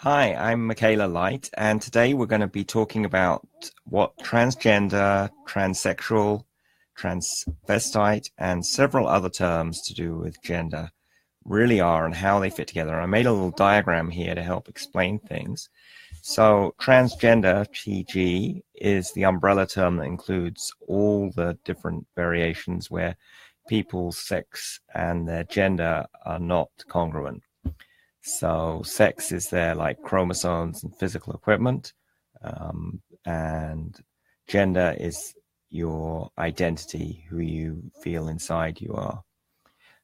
Hi, I'm Michaela Light, and today we're going to be talking about what transgender, transsexual, transvestite, and several other terms to do with gender really are and how they fit together. I made a little diagram here to help explain things. So transgender, TG, is the umbrella term that includes all the different variations where people's sex and their gender are not congruent. So sex is there like chromosomes and physical equipment, and gender is your identity, who you feel inside you are.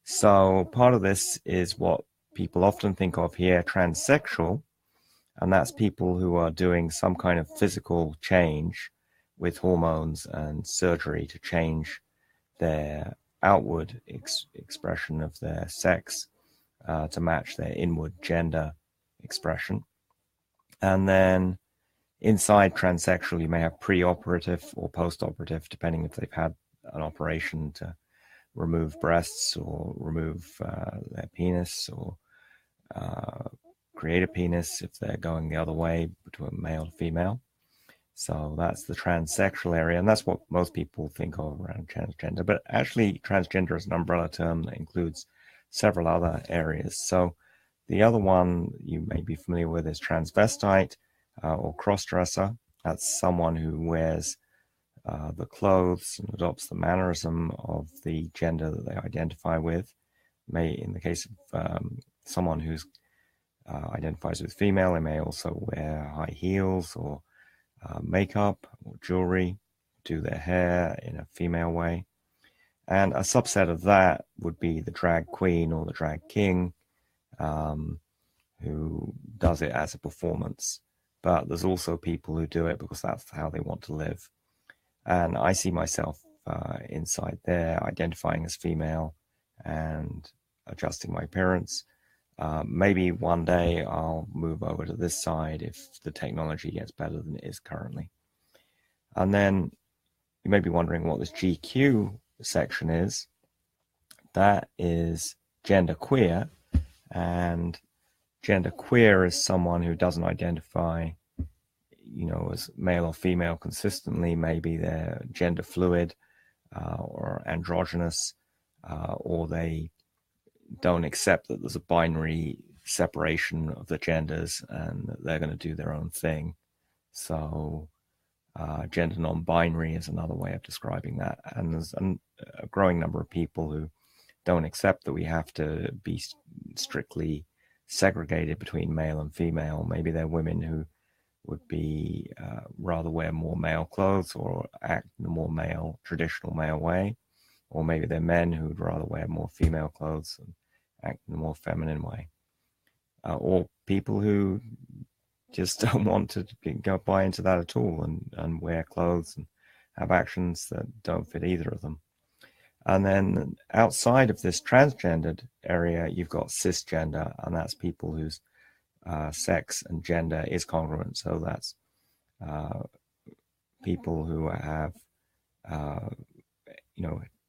So part of this is what people often think of here, transsexual, and that's people who are doing some kind of physical change with hormones and surgery to change their outward expression of their sex to match their inward gender expression. And then inside transsexual, you may have pre-operative or post-operative, depending if they've had an operation to remove breasts or remove their penis or create a penis if they're going the other way between male to female. So that's the transsexual area, and that's what most people think of around transgender. But actually, transgender is an umbrella term that includes several other areas. So the other one you may be familiar with is transvestite or crossdresser. That's someone who wears the clothes and adopts the mannerism of the gender that they identify with. In the case of someone who's identifies with female, they may also wear high heels or makeup or jewelry, do their hair in a female way. And a subset of that would be the drag queen or the drag king, who does it as a performance. But there's also people who do it because that's how they want to live. And I see myself inside there, identifying as female and adjusting my appearance. Maybe one day I'll move over to this side if the technology gets better than it is currently. And then you may be wondering what this GQ section is. That is gender queer, and gender queer is someone who doesn't identify as male or female consistently. Maybe they're gender fluid or androgynous, or they don't accept that there's a binary separation of the genders and that they're going to do their own thing. So gender non-binary is another way of describing that. And there's a growing number of people who don't accept that we have to be strictly segregated between male and female. Maybe they're women who would be rather wear more male clothes or act in a more traditional male way. Or maybe they're men who'd rather wear more female clothes and act in a more feminine way. Or people who just don't want to go buy into that at all and wear clothes and have actions that don't fit either of them. And then outside of this transgendered area, you've got cis-gender, and that's people whose sex and gender is congruent. So that's people who have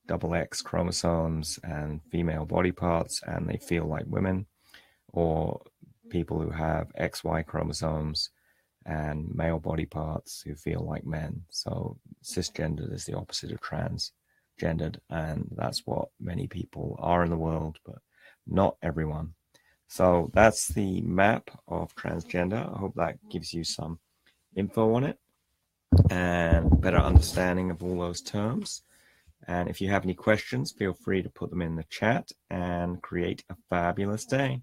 double X chromosomes and female body parts and they feel like women, or people who have XY chromosomes and male body parts who feel like men. So cisgendered is the opposite of transgendered, and that's what many people are in the world, but not everyone. So that's the map of transgender. I hope that gives you some info on it and better understanding of all those terms. And if you have any questions, feel free to put them in the chat, and create a fabulous day.